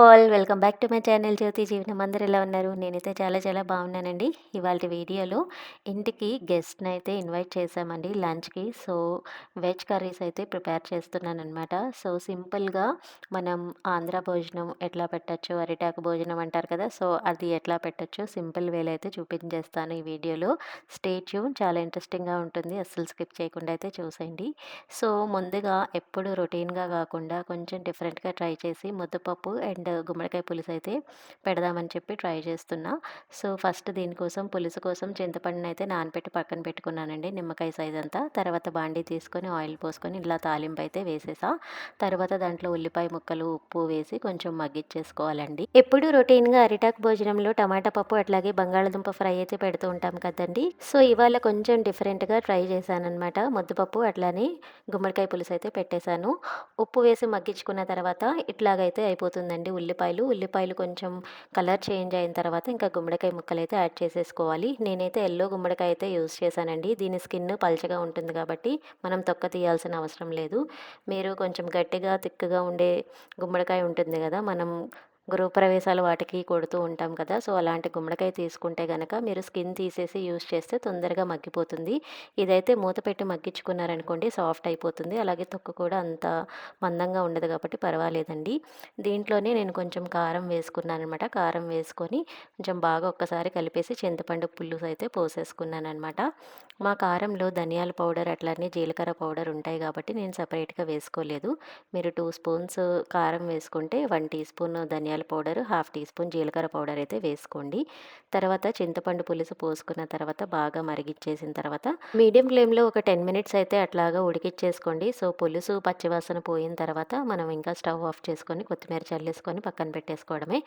All welcome back to my channel Jyothi Jeevanam. అందరూ ఎలా ఉన్నారు? నేనైతే చాలా చాలా బాగున్నానండి. ఇవాళ వీడియోలో ఇంటికి గెస్ట్ని అయితే ఇన్వైట్ చేశామండి లంచ్కి. సో వెజ్ కర్రీస్ అయితే ప్రిపేర్ చేస్తున్నానమాట. సో సింపుల్గా మనం ఆంధ్ర భోజనం ఎట్లా పెట్టచ్చు, అరిటాకు భోజనం అంటారు కదా, సో అది ఎట్లా పెట్టచ్చు సింపుల్ వేలో అయితే చూపించేస్తాను ఈ వీడియోలో. స్టే ట్యూన్, చాలా ఇంట్రెస్టింగ్గా ఉంటుంది, అస్సలు స్కిప్ చేయకుండా అయితే చూసేయండి. సో ముందుగా ఎప్పుడు రొటీన్గా కాకుండా కొంచెం డిఫరెంట్గా ట్రై చేసి ముద్దపప్పు అండ్ గుమ్మడికాయ పులుసు అయితే పెడదామని చెప్పి ట్రై చేస్తున్నా. సో ఫస్ట్ దీనికోసం పులుసు కోసం చింతపండుని అయితే నానబెట్టి పక్కన పెట్టుకున్నానండి, నిమ్మకాయ సైజ్ అంతా. తర్వాత బాండీ తీసుకొని ఆయిల్ పోసుకొని ఇలా తాలింపు అయితే వేసేసా. తర్వాత దాంట్లో ఉల్లిపాయ ముక్కలు, ఉప్పు వేసి కొంచెం మగ్గిచ్చేసుకోవాలండి. ఎప్పుడు రొటీన్గా అరిటాకు భోజనంలో టమాటా పప్పు అట్లాగే బంగాళదుంప ఫ్రై అయితే పెడుతూ ఉంటాం కదండి. సో ఇవాళ కొంచెం డిఫరెంట్గా ట్రై చేశానమాట. ముద్దపప్పు అట్లానే గుమ్మడికాయ పులుసు అయితే పెట్టేశాను. ఉప్పు వేసి మగ్గించుకున్న తర్వాత ఇట్లాగైతే అయిపోతుందండి. ఉల్లిపాయలు కొంచెం కలర్ చేంజ్ అయిన తర్వాత ఇంకా గుమ్మడికాయ ముక్కలు అయితే యాడ్ చేసేసుకోవాలి. నేనైతే ఎల్లో గుమ్మడికాయ అయితే యూస్ చేశానండి. దీని స్కిన్ పల్చగా ఉంటుంది కాబట్టి మనం తొక్క తీయాల్సిన అవసరం లేదు. మీరు కొంచెం గట్టిగా తిక్కగా ఉండే గుమ్మడికాయ ఉంటుంది కదా, మనం గృహప్రవేశాలు వాటికి కొడుతూ ఉంటాం కదా, సో అలాంటి గుమ్మడికాయ తీసుకుంటే కనుక మీరు స్కిన్ తీసేసి యూస్ చేస్తే తొందరగా మగ్గిపోతుంది. ఇదైతే మూత పెట్టి మగ్గించుకున్నారనుకోండి సాఫ్ట్ అయిపోతుంది, అలాగే తొక్కు కూడా అంత మందంగా ఉండదు కాబట్టి పర్వాలేదండి. దీంట్లోనే నేను కొంచెం కారం వేసుకున్నాను అనమాట. కారం వేసుకొని కొంచెం బాగా ఒక్కసారి కలిపేసి చింతపండు పులుసు అయితే పోసేసుకున్నాను అనమాట. మా కారంలో ధనియాల పౌడర్ అట్లానే జీలకర్ర పౌడర్ ఉంటాయి కాబట్టి నేను సపరేట్గా వేసుకోలేదు. మీరు 2 స్పూన్స్ కారం వేసుకుంటే 1 టీ స్పూన్ ధనియాల పౌడర్, హాఫ్ టీ స్పూన్ జీలకర్ర పౌడర్ అయితే వేసుకోండి. తర్వాత చింతపండు పులుసు పోసుకున్న తర్వాత బాగా మరిగిచ్చేసిన తర్వాత మీడియం ఫ్లేమ్లో ఒక 10 మినిట్స్ అయితే అట్లాగా ఉడికిచ్చేసుకోండి. సో పులుసు పచ్చివాసన పోయిన తర్వాత మనం ఇంకా స్టవ్ ఆఫ్ చేసుకొని కొత్తిమీర చల్లేసుకొని పక్కన పెట్టేసుకోవడమే.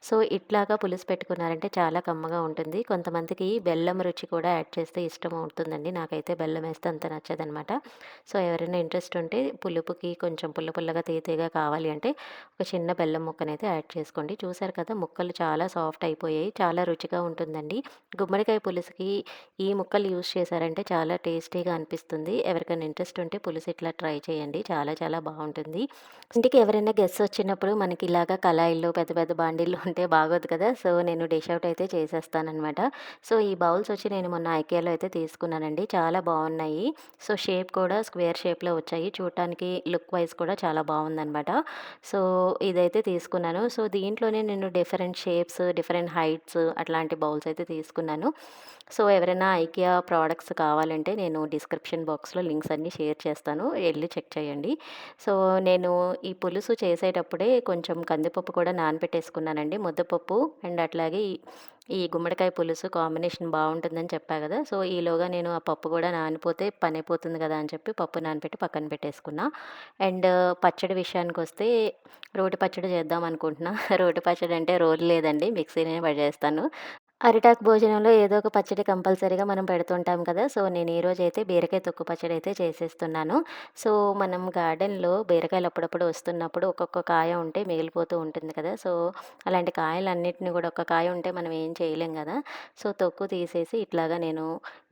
సో ఇట్లాగా పులుసు పెట్టుకున్నారంటే చాలా కమ్మగా ఉంటుంది. కొంతమందికి బెల్లం రుచి కూడా యాడ్ చేస్తే ఇష్టం అవుతుందండి. నాకైతే బెల్లం వేస్తే అంత నచ్చదనమాట. సో ఎవరైనా ఇంట్రెస్ట్ ఉంటే పులుపుకి కొంచెం పుల్లగా తీయగా కావాలి అంటే ఒక చిన్న బెల్లం ముక్కనైతే యాడ్ చేసుకోండి. చూసారు కదా, ముక్కలు చాలా సాఫ్ట్ అయిపోయాయి, చాలా రుచిగా ఉంటుందండి. గుమ్మడికాయ పులుసుకి ఈ ముక్కలు యూస్ చేశారంటే చాలా టేస్టీగా అనిపిస్తుంది. ఎవరికైనా ఇంట్రెస్ట్ ఉంటే పులుసు ఇట్లా ట్రై చేయండి, చాలా చాలా బాగుంటుంది. ఇంటికి ఎవరైనా గెస్ట్ వచ్చినప్పుడు మనకి ఇలాగా కళాయిల్లో పెద్ద పెద్ద బాండీల్లో ఉంటే బాగోదు కదా, సో నేను డిష్ అవుట్ అయితే చేసేస్తానమాట. సో ఈ బౌల్స్ వచ్చి నేను మొన్న ఐకియాలో అయితే తీసుకున్నానండి, చాలా బాగున్నాయి. సో షేప్ కూడా స్క్వేర్ షేప్లో వచ్చాయి, చూడటానికి లుక్ వైజ్ కూడా చాలా బాగుందనమాట. సో ఇదైతే తీసుకున్నాను. సో దీంట్లోనే నేను డిఫరెంట్ షేప్స్, డిఫరెంట్ హైట్స్ అట్లాంటి బౌల్స్ అయితే తీసుకున్నాను. సో ఎవరైనా ఐకియా ప్రోడక్ట్స్ కావాలంటే నేను డిస్క్రిప్షన్ బాక్స్లో లింక్స్ అన్నీ షేర్ చేస్తాను, వెళ్ళి చెక్ చేయండి. సో నేను ఈ పులుసు చేసేటప్పుడే కొంచెం కందిపప్పు కూడా నానబెట్టేసుకున్నానండి. ముద్దపప్పు అండ్ అట్లాగే ఈ గుమ్మడికాయ పులుసు కాంబినేషన్ బాగుంటుందని చెప్పా కదా, సో ఈలోగా నేను ఆ పప్పు కూడా నానిపోతే పని అయిపోతుంది కదా అని చెప్పి పప్పు నానబెట్టి పక్కన పెట్టేసుకున్నా. అండ్ పచ్చడి విషయానికి వస్తే రోటి పచ్చడి చేద్దాం అనుకుంటున్నా. రోటి పచ్చడి అంటే రోలు లేదండి, మిక్సీనే పడేస్తాను. అరిటాకు భోజనంలో ఏదో ఒక పచ్చడి కంపల్సరీగా మనం పెడుతుంటాం కదా, సో నేను ఈరోజైతే బీరకాయ తొక్కు పచ్చడి అయితే చేసేస్తున్నాను. సో మనం గార్డెన్లో బీరకాయలు అప్పుడప్పుడు వస్తున్నప్పుడు ఒక్కొక్క కాయ ఉంటే మిగిలిపోతూ ఉంటుంది కదా, సో అలాంటి కాయలన్నిటిని కూడా ఒక్క కాయ ఉంటే మనం ఏం చేయలేం కదా, సో తొక్కు తీసేసి ఇట్లాగా నేను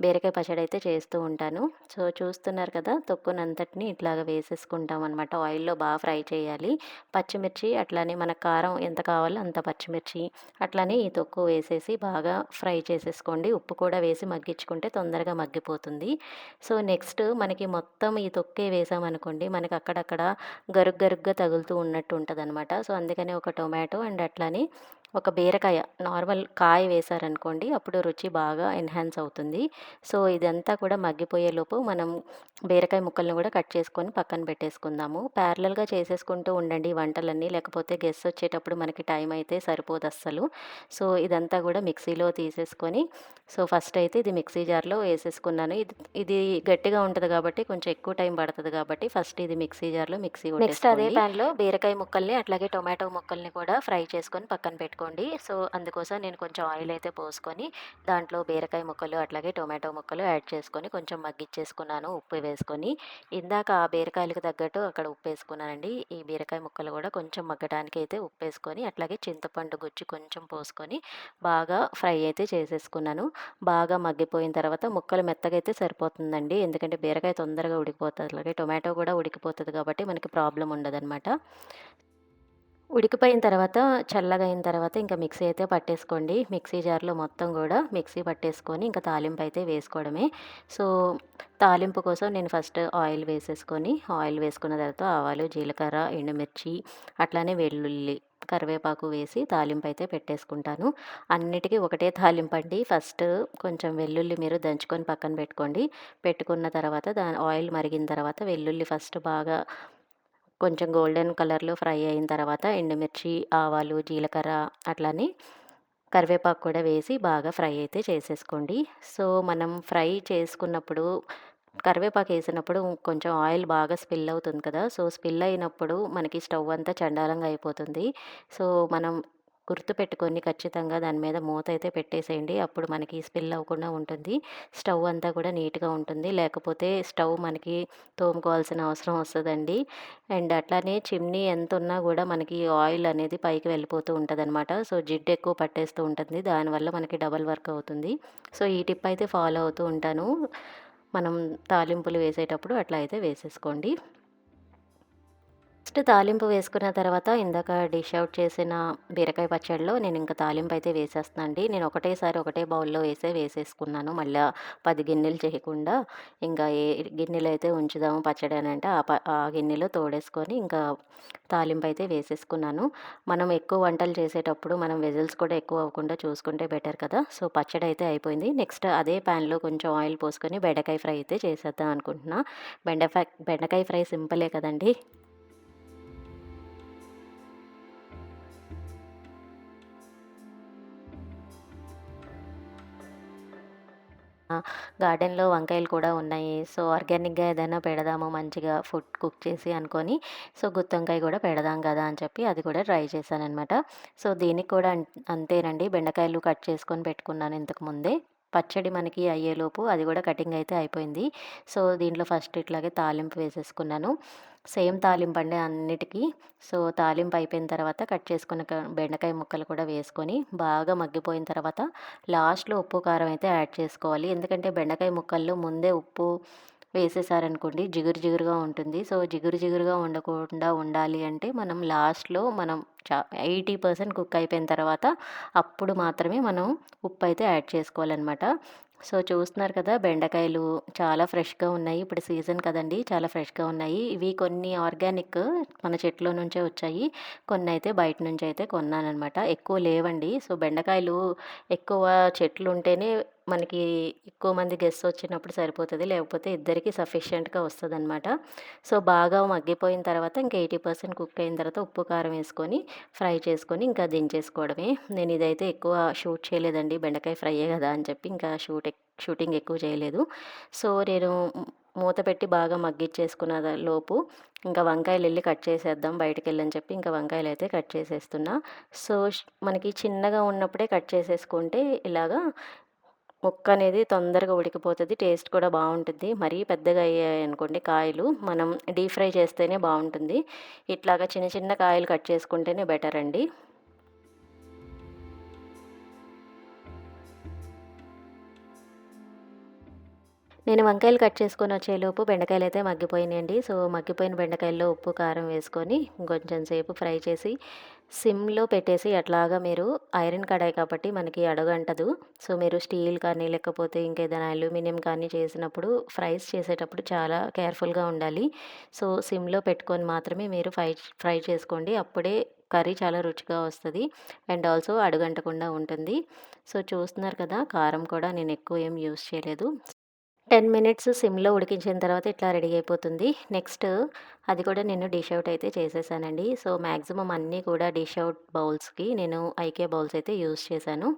బీరకాయ పచ్చడి అయితే చేస్తూ ఉంటాను. సో చూస్తున్నారు కదా, తొక్కునంతటిని ఇట్లాగా వేసేసుకుంటాం అనమాట. ఆయిల్లో బాగా ఫ్రై చేయాలి. పచ్చిమిర్చి అట్లానే మన కారం ఎంత కావాలో అంత పచ్చిమిర్చి అట్లానే ఈ తొక్కు వేసేసి బాగా ఫ్రై చేసేసుకోండి. ఉప్పు కూడా వేసి మగ్గించుకుంటే తొందరగా మగ్గిపోతుంది. సో నెక్స్ట్ మనకి మొత్తం ఈ తొక్కే వేసామనుకోండి, మనకి అక్కడక్కడ గరుగ్గా తగులుతూ ఉన్నట్టు ఉంటుందన్నమాట. సో అందుకని ఒక టొమాటో అండ్ అట్లానే ఒక బీరకాయ నార్మల్ కాయ వేశారనుకోండి, అప్పుడు రుచి బాగా ఎన్హాన్స్ అవుతుంది. సో ఇదంతా కూడా మగ్గిపోయేలోపు మనం బీరకాయ ముక్కల్ని కూడా కట్ చేసుకొని పక్కన పెట్టేసుకుందాము. ప్యారలల్గా చేసేసుకుంటూ ఉండండి వంటలన్నీ, లేకపోతే గెస్ట్ వచ్చేటప్పుడు మనకి టైం అయితే సరిపోదు అస్సలు. సో ఇదంతా కూడా మిక్సీలో తీసేసుకొని, సో ఫస్ట్ అయితే ఇది మిక్సీ జార్లో వేసేసుకున్నాను. ఇది ఇది గట్టిగా ఉంటుంది కాబట్టి కొంచెం ఎక్కువ టైం పడుతుంది కాబట్టి ఫస్ట్ ఇది మిక్సీ జార్లో మిక్సీ నెక్స్ట్ అదే ప్యాన్లో బీరకాయ ముక్కల్ని అట్లాగే టొమాటో ముక్కల్ని కూడా ఫ్రై చేసుకొని పక్కన పెట్టుకోండి. సో అందుకోసం నేను కొంచెం ఆయిల్ అయితే పోసుకొని దాంట్లో బీరకాయ ముక్కలు అట్లాగే టొమాటో ముక్కలు యాడ్ చేసుకొని కొంచెం మగ్గిచ్చేసుకున్నాను ఉప్పు వేసుకొని. ఇందాక ఆ బీరకాయలకు తగ్గట్టు అక్కడ ఉప్పు వేసుకున్నానండి. ఈ బీరకాయ ముక్కలు కూడా కొంచెం మగ్గడానికి అయితే ఉప్పు వేసుకొని అట్లాగే చింతపండు గుజ్జు కొంచెం పోసుకొని బాగా ఫ్రై అయితే చేసేసుకున్నాను. బాగా మగ్గిపోయిన తర్వాత ముక్కలు మెత్తగా అయితే సరిపోతుందండి, ఎందుకంటే బీరకాయ తొందరగా ఉడికిపోతుంది, అలాగే టొమాటో కూడా ఉడికిపోతుంది కాబట్టి మనకి ప్రాబ్లం ఉండదన్నమాట. ఉడికిపోయిన తర్వాత, చల్లగా అయిన తర్వాత ఇంక మిక్సీ అయితే పట్టేసుకోండి. మిక్సీ జార్‌లో మొత్తం గూడా మిక్సీ పట్టేసుకొని ఇంక తాలింపయితే వేసుకోవడమే. సో, తాలింపు కోసం నేను ఫస్ట్ ఆయిల్ వేసేసుకొని, ఆయిల్ వేసుకున్న తర్వాత ఆవాలు, జీలకర్ర, ఎండుమిర్చి, అట్లానే వెల్లుల్లి, కరివేపాకు వేసి తాలింపయితే పెట్టేసుకుంటాను. అన్నిటికి ఒకటే తాలింపండి. ఫస్ట్ కొంచెం వెల్లుల్లి మీరు దంచుకొని పక్కన పెట్టుకోండి. పెట్టుకున్న తర్వాత ఆయిల్ మరిగిన తర్వాత వెల్లుల్లి ఫస్ట్ బాగా కొంచెం గోల్డెన్ కలర్‌లో ఫ్రై అయిన తర్వాత ఎండుమిర్చి, ఆవాలు, జీలకర్ర అట్లనే కరివేపాకు కూడా వేసి బాగా ఫ్రై అయితే చేసేసుకోండి. సో, మనం ఫ్రై చేసుకున్నప్పుడు కరివేపాకేసినప్పుడు కొంచెం ఆయిల్ బాగా స్పిల్ అవుతుంది కదా! సో, స్పిల్ అయినప్పుడు మనకి స్టవ్ అంతా చెండాలంగా అయిపోతుంది. సో, మనం గుర్తుపెట్టుకొని ఖచ్చితంగా దాని మీద మూతయితే పెట్టేసేయండి. అప్పుడు మనకి స్పిల్ అవ్వకుండా ఉంటుంది. స్టవ్ అంతా కూడా నీట్‌గా ఉంటుంది. లేకపోతే స్టవ్ మనకి తోముకోవాల్సిన అవసరం వస్తదండి. అండ్ అట్లానే చిమ్నీ ఎంతున్నా గూడా మనకి ఆయిల్ అనేది పైకి వెళ్ళిపోతూ ఉంటదనమాట. సో, జిడ్డెక్కువ పట్టేస్తూ ఉంటుంది. దానివల్ల మనకి డబల్ వర్క్ అవుతుంది. సో, ఈ టిప్ అయితే ఫాలో అవుతూ ఉంటాను. మనం తాలింపులు వేసేటప్పుడు అట్లా అయితే వేసేసుకోండి. నెక్స్ట్ తాలింపు వేసుకున్న తర్వాత ఇందాక డిష్ ఔట్ చేసిన బీరకాయ పచ్చడిలో నేనింక తాలింపయితే వేసేస్తున్నా అండి. నేను ఒకటేసారి ఒకటే బౌల్‌లో వేసేసుకున్నాను. మళ్ళా 10 గిన్నెలు చేయకుండా ఇంకా ఏ గిన్నెలో అయితే ఉంచుదాము పచ్చడి అనంటే ఆ గిన్నెలో తోడేసుకొని ఇంకా తాలింపయితే వేసేసుకున్నాను. మనం ఎక్కువ వంటలు చేసేటప్పుడు మనం వెజిల్స్ కూడా ఎక్కువ అవ్వకుండా చూసుకుంటే బెటర్ కదా! సో, పచ్చడయితే అయిపోయింది. నెక్స్ట్ అదే ప్యాన్‌లో కొంచెం ఆయిల్ పోసుకొని బెండకాయ ఫ్రై అయితే చేసేద్దాం అనుకుంటున్నా. బెండకాయ ఫ్రై సింపులే కదండీ! ఆ! గార్డెన్‌లో వంకాయలు కూడా ఉన్నాయి. సో, ఆర్గానిక్‌గా ఏదైనా పెడదాము మంచిగా ఫుడ్ కుక్ చేసి అనుకోని, సో, గుత్తొంకాయ కూడా పెడదాం గదా! అని చెప్పి అది కూడా ట్రై చేశాననమాట. సో, దీనికి కూడా అంతేనండి. బెండకాయలు కట్ చేసుకొని పెట్టుకున్నాను ఇంతకు ముందే. పచ్చడి మనకి అయ్యేలోపు అది కూడా కటింగ్ అయితే అయిపోయింది. సో, దీంట్లో ఫస్ట్ ఇట్లాగే తాలింపు వేసేసుకున్నాను. సేమ్ తాలింపండి అన్నిటికి. సో, తాలింపు అయిపోయిన తర్వాత కట్ చేసుకున్న బెండకాయ ముక్కలు కూడా వేసుకొని బాగా మగ్గిపోయిన తర్వాత లాస్ట్‌లో ఉప్పు, కారం అయితే యాడ్ చేసుకోవాలి. ఎందుకంటే బెండకాయ ముక్కల్లో ముందే ఉప్పు వేసేసారనుకోండి జిగురు జిగురుగా ఉంటుంది. సో, జిగురు జిగురుగా ఉండకుండా ఉండాలి అంటే మనం లాస్ట్‌లో మనం 80% కుక్ అయిపోయిన తర్వాత అప్పుడు మాత్రమే మనం ఉప్పయితే యాడ్ చేసుకోవాలనమాట. సో, చూస్తున్నారు కదా! బెండకాయలు చాలా ఫ్రెష్‌గా ఉన్నాయి. ఇప్పుడు సీజన్ కదండీ! చాలా ఫ్రెష్‌గా ఉన్నాయి. ఇవి కొన్ని ఆర్గానిక్ మన చెట్లో నుంచే వచ్చాయి. కొన్నయితే బయట నుంచయితే కొన్నాననమాట. ఎక్కువ లేవండి. సో, బెండకాయలు ఎక్కువ చెట్లుంటేనే మనకి ఎక్కువ మంది గెస్ట్స్ వచ్చినప్పుడు సరిపోతది. లేకపోతే ఇద్దరికి సఫిషియెంట్‌గా వస్తదనమాట. సో, బాగా మగ్గిపోయిన తర్వాత ఇంక 80% కుక్ అయిన తర్వాత ఉప్పు, కారం వేసుకొని ఫ్రై చేసుకొని ఇంకా దించేసుకోవడమే. నేను ఇదైతే ఎక్కువ షూట్ చేయలేదండి. బెండకాయ ఫ్రైయే గదా! అని చెప్పి ఇంకా షూటింగ్ ఎక్కువ చేయలేదు. సో, నేను మూత పెట్టి బాగా మగ్గిచ్చేసుకున్న లోపు ఇంకా వంకాయలెళ్లి కట్ చేసేద్దాం బయటికెళ్ళని చెప్పి ఇంకా వంకాయలైతే కట్ చేసేస్తున్నా. సో, మనకి చిన్నగా ఉన్నప్పుడే కట్ చేసేసుకుంటే ఇలాగా ముక్కనేది తొందరగా ఉడికిపోతది. టేస్ట్ కూడా బావుంటుంది. మరీ పెద్దగా అయ్యాయనుకోండి కాయలు, మనం డీప్ ఫ్రై చేస్తేనే బావుంటుంది. ఇట్లాగా చిన్న చిన్న కాయలు కట్ చేసుకుంటేనే బెటరండి. నేను వంకాయలు కట్ చేసుకొనొచ్చేలోపు బెండకాయలైతే మగ్గిపోయినాయండి. సో, మగ్గిపోయిన బెండకాయల్లో ఉప్పు, కారం వేసుకొని ఇంకొంచెం సేపు ఫ్రై చేసి సిమ్‌లో పెట్టేసి అట్లాగా మీరు ఐరన్ కడాయి కాబట్టి మనకి అడుగంటదు. సో, మీరు స్టీల్ కానీ లేకపోతే ఇంకేదైనా అల్యూమినియం కానీ చేసినప్పుడు ఫ్రైస్ చేసేటప్పుడు చాలా కేర్‌ఫుల్‌గా ఉండాలి. సో, సిమ్‌లో పెట్టుకొని మాత్రమే మీరు ఫ్రై చేసుకోండి. అప్పుడే కర్రీ చాలా రుచిగా వస్తది. అండ్ ఆల్సో అడుగంటకుండా ఉంటుంది. సో, చూస్తున్నారు కదా! కారం కూడా నేను ఎక్కువ ఏం యూజ్ చేయలేదు. 10 మినిట్స్ సిమ్‌లో ఉడికించిన తర్వాత ఇట్లా రెడీ అయిపోతుంది. నెక్స్ట్ అది కూడా నేను డిష్ ఔట్ అయితే చేసేసానండి. సో, మాక్సిమం అన్నీ కూడా డిష్ ఔట్ బౌల్స్‌కి నేను ఐకే బౌల్స్ అయితే యూజ్ చేశాను.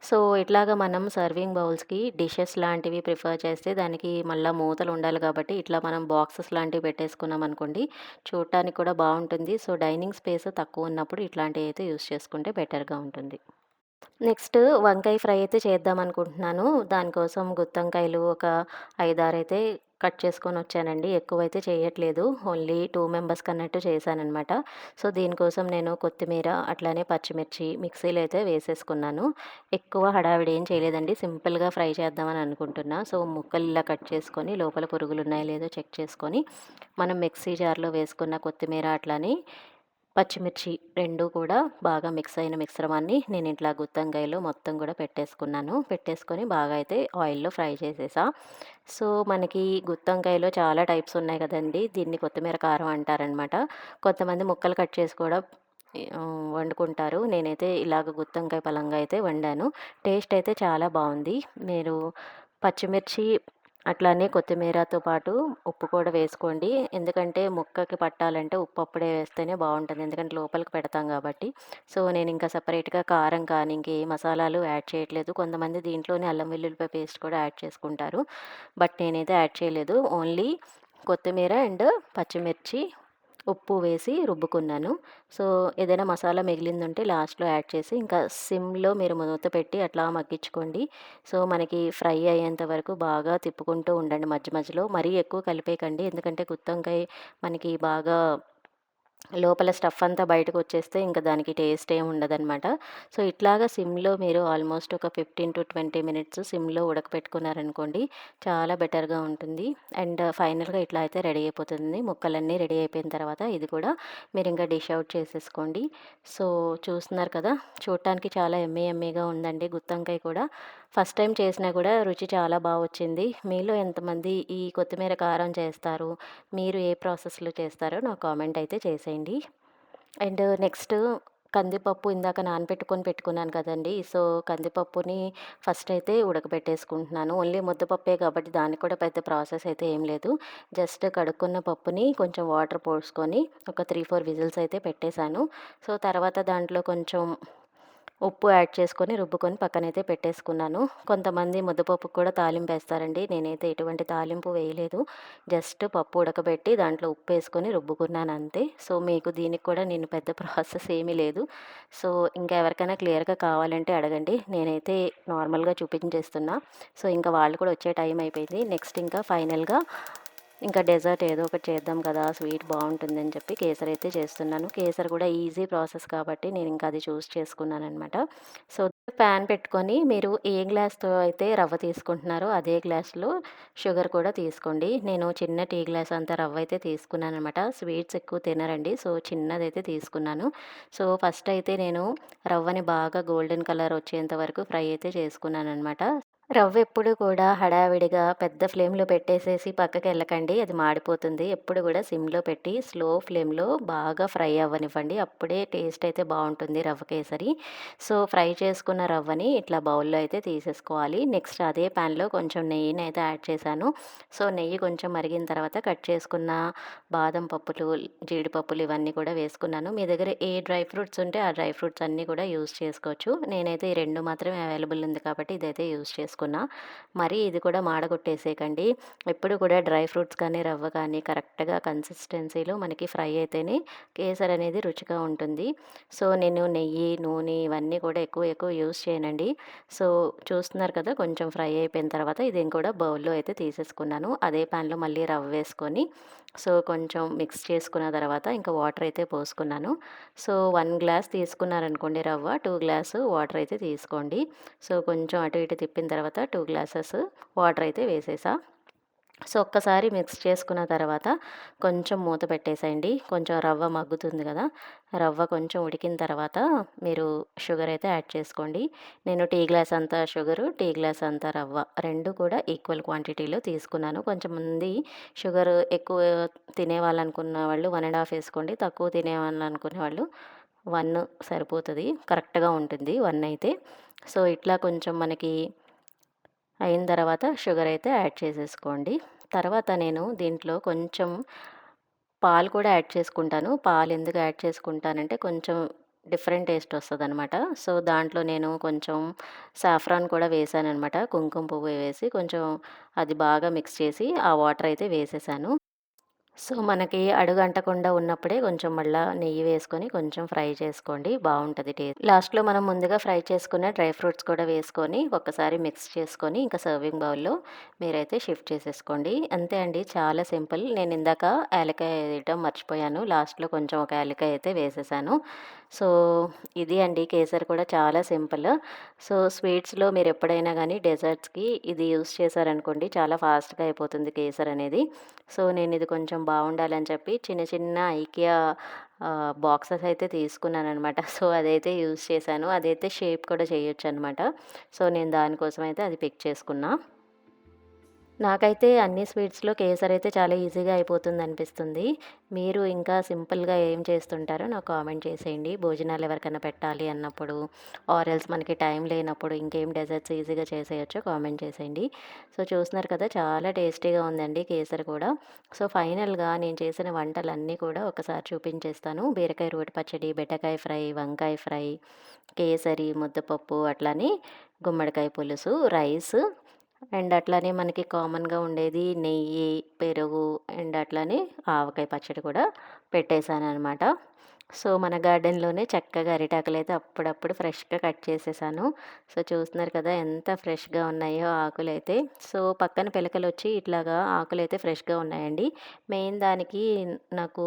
సో, ఇట్లాగా మనం సర్వింగ్ బౌల్స్‌కి డిషెస్ లాంటివి ప్రిఫర్ చేస్తే దానికి మళ్ళా మూతలు ఉండాలి కాబట్టి ఇట్లా మనం బాక్సెస్ లాంటివి పెట్టేసుకున్నామనుకోండి, చూడటానికి కూడా బావుంటుంది. సో, డైనింగ్ స్పేస్ తక్కువ ఉన్నప్పుడు ఇట్లాంటివి అయితే యూజ్ చేసుకుంటే బెటర్‌గా ఉంటుంది. నెక్స్ట్ వంకాయ ఫ్రై అయితే చేద్దామనుకుంటున్నాను. దానికోసం గుత్తొంకాయలు ఒక 5, 6 అయితే కట్ చేసుకొనొచ్చానండి. ఎక్కువైతే చేయట్లేదు. ఓన్లీ 2 మెంబర్స్‌కన్నట్టు చేశాననమాట. సో, దీనికోసం నేను కొత్తిమీర, అట్లానే పచ్చిమిర్చి మిక్సీలో అయితే వేసేసుకున్నాను. ఎక్కువ హడావిడి ఏం చేయలేదండి. సింపుల్‌గా ఫ్రై చేద్దామని అనుకుంటున్నా. సో, ముక్కలు ఇలా కట్ చేసుకొని లోపల పురుగులున్నాయో లేదో చెక్ చేసుకొని, మనం మిక్సీ జార్‌లో వేసుకున్న కొత్తిమీర అట్లానే పచ్చిమిర్చి 2 కూడా బాగా మిక్స్ అయిన మిశ్రమాన్ని నేను ఇట్లా గుత్తంకాయలో మొత్తం కూడా పెట్టేసుకున్నాను. పెట్టేసుకొని బాగా అయితే ఆయిల్‌లో ఫ్రై చేసేసా. సో, మనకి గుత్తంకాయలో చాలా టైప్స్ ఉన్నాయి కదండీ! దీన్ని కొత్తిమీర కారం అంటారనమాట. కొంతమంది ముక్కలు కట్ చేసి కూడా వండుకుంటారు. నేనైతే ఇలాగ గుత్తంకాయ పలంగా అయితే వండాను. టేస్ట్ అయితే చాలా బావుంది. మీరు పచ్చిమిర్చి అట్లానే కొత్తిమీరతో పాటు ఉప్పు కూడా వేసుకోండి. ఎందుకంటే ముక్కకి పట్టాలంటే ఉప్పు అప్పుడే వేస్తేనే బావుంటది. ఎందుకంటే లోపలికి పెడతాం గాబట్టి. సో, నేనింకా సెపరేట్‌గా కారం కానీ, ఇంకే మసాలాలు యాడ్ చేయట్లేదు. కొంతమంది దీంట్లోనే అల్లం వెల్లుల్లిపాయ పేస్ట్ కూడా యాడ్ చేసుకుంటారు. బట్ నేనైతే యాడ్ చేయలేదు. ఓన్లీ కొత్తిమీర అండ్ పచ్చిమిర్చి, ఉప్పు వేసి రుబ్బుకున్నాను. సో, ఏదైనా మసాలా మిగిలిందుంటే లాస్ట్‌లో యాడ్ చేసి ఇంకా సిమ్‌లో మీరు మూత పెట్టి అట్లా మగ్గించుకోండి. సో, మనకి ఫ్రై అయ్యేంత వరకు బాగా తిప్పుకుంటూ ఉండండి మధ్య మధ్యలో. మరీ ఎక్కువ కలిపేయకండి. ఎందుకంటే గుత్తొంకాయ మనకి బాగా లోపల స్టఫ్ అంతా బయటకొచ్చేస్తే ఇంక దానికి టేస్ట్ ఏమి ఉండదనమాట. సో, ఇట్లాగా సిమ్‌లో మీరు ఆల్మోస్ట్ ఒక 15-20 మినిట్స్ సిమ్‌లో ఉడకపెట్టుకున్నారనుకోండి, చాలా బెటర్‌గా ఉంటుంది. అండ్ ఫైనల్‌గా ఇట్లా అయితే రెడీ అయిపోతుంది. ముక్కలన్నీ రెడీ అయిపోయిన తర్వాత ఇది కూడా మీరింకా డిష్ అవుట్ చేసేసుకోండి. సో, చూస్తున్నారు కదా! చూడటానికి చాలా యమ్మీగా ఉందండి గుత్తొంకాయ కూడా. ఫస్ట్ టైమ్ చేసినా కూడా రుచి చాలా వచ్చింది. మీలో ఎంతమంది ఈ కొత్తిమీర కారం చేస్తారు? మీరు ఏ ప్రాసెస్‌లో చేస్తారో నాకు కామెంట్ అయితే చేసేయండి. అండ్ నెక్స్ట్ కందిపప్పు ఇందాక నానబెట్టుకొని పెట్టుకున్నాను కదండీ! సో, కందిపప్పుని ఫస్ట్ అయితే ఉడకబెట్టేసుకుంటున్నాను. ఓన్లీ ముద్దపప్పే కాబట్టి దానికి కూడా పెద్ద ప్రాసెస్ అయితే ఏం లేదు. జస్ట్ కడుక్కున్న పప్పుని కొంచెం వాటర్ పోసుకొని ఒక 3, 4 విజిల్స్ అయితే పెట్టేశాను. సో, తర్వాత దాంట్లో కొంచెం ఉప్పు యాడ్ చేసుకొని రుబ్బుకొని పక్కనైతే పెట్టేసుకున్నాను. కొంతమంది ముద్దపప్పుకి కూడా తాలింపేస్తారండి. నేనైతే ఎటువంటి తాలింపు వేయలేదు. జస్ట్ పప్పు ఉడకబెట్టి దాంట్లో ఉప్పేసుకొని రుబ్బుకున్నాను అంతే. సో, మీకు దీనికి కూడా నేను పెద్ద ప్రాసెస్ ఏమీ లేదు. సో, ఇంకా ఎవరికైనా క్లియర్‌గా కావాలంటే అడగండి. నేనైతే నార్మల్‌గా చూపించేస్తున్నా. సో, ఇంకా వాళ్ళు కూడా వచ్చే టైం అయిపోయింది. నెక్స్ట్ ఇంకా ఫైనల్‌గా ఇంకా డెజర్ట్ ఏదో ఒకటి చేద్దాం కదా! స్వీట్ బావుంటుందని చెప్పి కేసరి అయితే చేస్తున్నాను. కేసరి కూడా ఈజీ ప్రాసెస్ కాబట్టి నేనింక అది చూస్ చేసుకున్నాననమాట. సో, ప్యాన్ పెట్టుకొని మీరు ఏ గ్లాస్‌తో అయితే రవ్వ తీసుకుంటున్నారో అదే గ్లాస్‌లో షుగర్ కూడా తీసుకోండి. నేను చిన్న టీ గ్లాస్ అంత రవ్వ అయితే తీసుకున్నాననమాట. స్వీట్స్ ఎక్కువ తినరండి. సో, చిన్నదైతే తీసుకున్నాను. సో, ఫస్ట్ అయితే నేను రవ్వని బాగా గోల్డెన్ కలర్ వచ్చేంత వరకు ఫ్రై అయితే చేసుకున్నాననమాట. రవ్వెప్పుడు కూడా హడావిడిగా పెద్ద ఫ్లేమ్‌లో పెట్టేసేసి పక్కకెళ్ళకండి. అది మాడిపోతుంది. ఎప్పుడు కూడా సిమ్‌లో పెట్టి స్లో ఫ్లేమ్‌లో బాగా ఫ్రై అవ్వనివ్వండి. అప్పుడే టేస్ట్ అయితే బావుంటుంది రవ్వ కేసరి. సో, ఫ్రై చేసుకున్న రవ్వని ఇట్లా బౌల్‌లో అయితే తీసేసుకోవాలి. నెక్స్ట్ అదే ప్యాన్‌లో కొంచెం నెయ్యినైతే యాడ్ చేశాను. సో, నెయ్యి కొంచెం మరిగిన తర్వాత కట్ చేసుకున్న బాదం పప్పులు, జీడిపప్పులు ఇవన్నీ కూడా వేసుకున్నాను. మీ దగ్గర ఏ డ్రై ఫ్రూట్స్ ఉంటే ఆ డ్రై ఫ్రూట్స్ అన్నీ కూడా యూజ్ చేసుకోవచ్చు. నేనైతే ఈ 2 మాత్రమే అవైలబుల్ ఉంది కాబట్టి ఇదైతే యూజ్ చేసుకున్నా. మరి ఇది కూడా మాడగొట్టేసేయకండి. ఎప్పుడు కూడా డ్రై ఫ్రూట్స్ కానీ, రవ్వ కానీ కరెక్ట్‌గా కన్సిస్టెన్సీలో మనకి ఫ్రై అయితేనే కేసరి అనేది రుచిగా ఉంటుంది. సో, నేను నెయ్యి, నూనె ఇవన్నీ కూడా ఎక్కువ యూజ్ చేయనండి. సో, చూస్తున్నారు కదా! కొంచెం ఫ్రై అయిపోయిన తర్వాత ఇది కూడా బౌల్‌లో అయితే తీసేసుకున్నాను. అదే ప్యాన్‌లో మళ్ళీ రవ్వ వేసుకొని సో, కొంచెం మిక్స్ చేసుకున్న తర్వాత ఇంకా వాటర్ అయితే పోసుకున్నాను. సో, 1 గ్లాస్ తీసుకున్నారనుకోండి రవ్వ, 2 గ్లాసు వాటర్ అయితే తీసుకోండి. సో, కొంచెం అటు ఇటు తిప్పిన తర్వాత 2 గ్లాసెస్ వాటర్ అయితే వేసేసా. సో, ఒక్కసారి మిక్స్ చేసుకున్న తర్వాత కొంచెం మూత పెట్టేసేయండి. కొంచెం రవ్వ మగ్గుతుంది కదా! రవ్వ కొంచెం ఉడికిన తర్వాత మీరు షుగర్ అయితే యాడ్ చేసుకోండి. నేను టీ గ్లాస్ అంత షుగరు, టీ గ్లాస్ అంత రవ్వ 2 కూడా ఈక్వల్ క్వాంటిటీలో తీసుకున్నాను. కొంచెంమంది షుగర్ ఎక్కువ తినేవాళ్ళనుకున్న వాళ్ళు 1 ½ ఏసుకోండి. తక్కువ తినేవాళ్ళనుకునే వాళ్ళు 1 సరిపోతది. కరెక్ట్‌గా ఉంటుంది 1 అయితే. సో, ఇట్లా కొంచెం మనకి అయిన తర్వాత షుగర్ అయితే యాడ్ చేసేసుకోండి. తర్వాత నేను దీంట్లో కొంచెం పాలు కూడా యాడ్ చేసుకుంటాను. పాలు ఎందుకు యాడ్ చేసుకుంటానంటే కొంచెం డిఫరెంట్ టేస్ట్ వస్తదనమాట. సో, దాంట్లో నేను కొంచెం సాఫ్రాన్ కూడా వేశాననమాట. కుంకుమ పువ్వు వేసి కొంచెం అది బాగా మిక్స్ చేసి ఆ వాటర్ అయితే వేసేసాను. సో, మనకి అడుగంటకుండా ఉన్నప్పుడే కొంచెం మళ్ళా నెయ్యి వేసుకొని కొంచెం ఫ్రై చేసుకోండి. బావుంటది లాస్ట్‌లో మనం ముందుగా ఫ్రై చేసుకున్న డ్రై ఫ్రూట్స్ కూడా వేసుకొని ఒక్కసారి మిక్స్ చేసుకొని ఇంకా సర్వింగ్ బౌల్‌లో మీరైతే షిఫ్ట్ చేసేసుకోండి. అంతే అండి. చాలా సింపుల్. నేను ఇందాక యాలక్కాయ వేయటం మర్చిపోయాను. లాస్ట్‌లో కొంచెం ఒక యాలక్కాయ అయితే వేసేసాను. సో, ఇది అండి కేసరి కూడా చాలా సింపుల్. సో, స్వీట్స్‌లో మీరెప్పుడైనా గానీ డెజర్ట్స్‌కి ఇది యూజ్ చేశారనుకోండి చాలా ఫాస్ట్‌గా అయిపోతుంది కేసరి అనేది. సో, నేనిది కొంచెం బావుండాలని చెప్పి చిన్న చిన్న ఐకియా బాక్సెస్ అయితే తీసుకున్నాననమాట. సో, అదైతే యూజ్ చేశాను. అదైతే షేప్ కూడా చేయొచ్చనమాట. సో, నేను దానికోసం అయితే అది పిక్ చేసుకున్నా. నాకైతే అన్ని స్వీట్స్‌లో కేసరైతే చాలా ఈజీగా అయిపోతుందనిపిస్తుంది. మీరు ఇంకా సింపుల్‌గా ఏం చేస్తుంటారో నాకు కామెంట్ చేసేయండి. భోజనాలు ఎవరికైనా పెట్టాలి అన్నప్పుడు, ఆర్ ఎల్స్ మనకి టైం లేనప్పుడు ఇంకేం డెజర్ట్స్ ఈజీగా చేసేయొచ్చో కామెంట్ చేసేయండి. సో, చూస్తున్నారు కదా, చాలా టేస్టీగా ఉందండి కేసరి కూడా. సో, ఫైనల్‌గా నేను చేసిన వంటలన్నీ కూడా ఒకసారి చూపించేస్తాను. బీరకాయ రోటి పచ్చడి, బెండకాయ ఫ్రై, వంకాయ ఫ్రై, కేసరి, ముద్దపప్పు, అట్లనే గుమ్మడికాయ పులుసు, రైస్ అండ్ అట్లానే మనకి కామన్‌గా ఉండేది నెయ్యి, పెరుగు అండ్ అట్లానే ఆవకాయ పచ్చడి కూడా పెట్టేసాననమాట. సో, మన గార్డెన్‌లోనే చక్కగా అరిటాకులైతే అప్పుడప్పుడు ఫ్రెష్‌గా కట్ చేసేసాను. సో, చూస్తున్నారు కదా ఎంత ఫ్రెష్‌గా ఉన్నాయో ఆకులైతే. సో, పక్కన పిలకలొచ్చి ఇట్లాగా ఆకులైతే ఫ్రెష్‌గా ఉన్నాయండి. మెయిన్ దానికి నాకు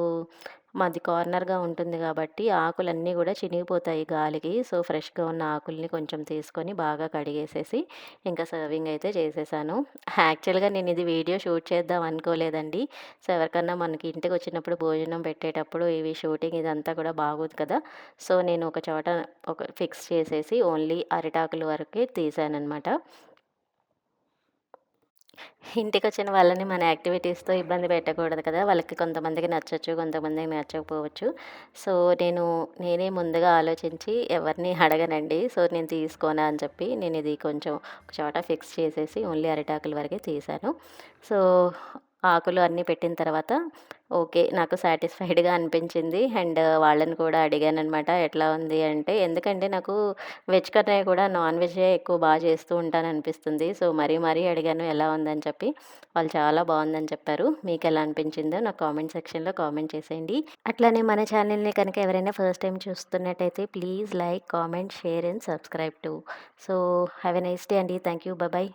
మాది కార్నర్‌గా ఉంటుంది కాబట్టి ఆకులన్నీ గూడా చినిగిపోతాయి గాలికి. సో, ఫ్రెష్‌గా ఉన్న ఆకుల్ని కొంచెం తీసుకొని బాగా కడిగేసేసి ఇంకా సర్వింగ్ అయితే చేసేసాను. యాక్చువల్‌గా నేను ఇది వీడియో షూట్ చేద్దాం అనుకోలేదండి. సో, ఎవరికన్నా మనకి ఇంటికొచ్చినప్పుడు భోజనం పెట్టేటప్పుడు ఇవి షూటింగ్ ఇదంతా కూడా బాగోదు కదా! సో, నేను ఒక చోట ఫిక్స్ చేసేసి ఓన్లీ అరిటాకుల వరకే తీశాననమాట. ఇంటికొచ్చిన వాళ్ళని మన యాక్టివిటీస్‌తో ఇబ్బంది పెట్టకూడదు కదా! వాళ్ళకి కొంతమందికి నచ్చొచ్చు, కొంతమందికి నచ్చకపోవచ్చు. సో, నేనే ముందుగా ఆలోచించి ఎవరిని అడగనండి. సో, నేను తీసుకోనా అని చెప్పి నేనిది కొంచెం ఒక చోట ఫిక్స్ చేసేసి ఓన్లీ అరిటాకుల వరకే తీశాను. సో, ఆకులు అన్నీ పెట్టిన తర్వాత ఓకే, నాకు సాటిస్ఫైడ్‌గా అనిపించింది. అండ్ వాళ్ళని కూడా అడిగాననమాట ఎట్లా ఉంది అంటే, ఎందుకంటే నాకు వెజ్ కన్నా కూడా నాన్ వెజ్జే ఎక్కువ చేస్తూ ఉంటాననిపిస్తుంది. సో, మరీ మరీ అడిగాను ఎలా ఉందని చెప్పి. వాళ్ళు చాలా బావుందని చెప్పారు. మీకెలా అనిపించిందో నాకు కామెంట్ సెక్షన్‌లో కామెంట్ చేసేయండి. అట్లానే మన ఛానల్‌ని కనుక ఎవరైనా ఫస్ట్ టైమ్ చూస్తున్నట్టయితే please like, comment, share and subscribe to. So, have a nice day అండి. Thank you. బాయ్.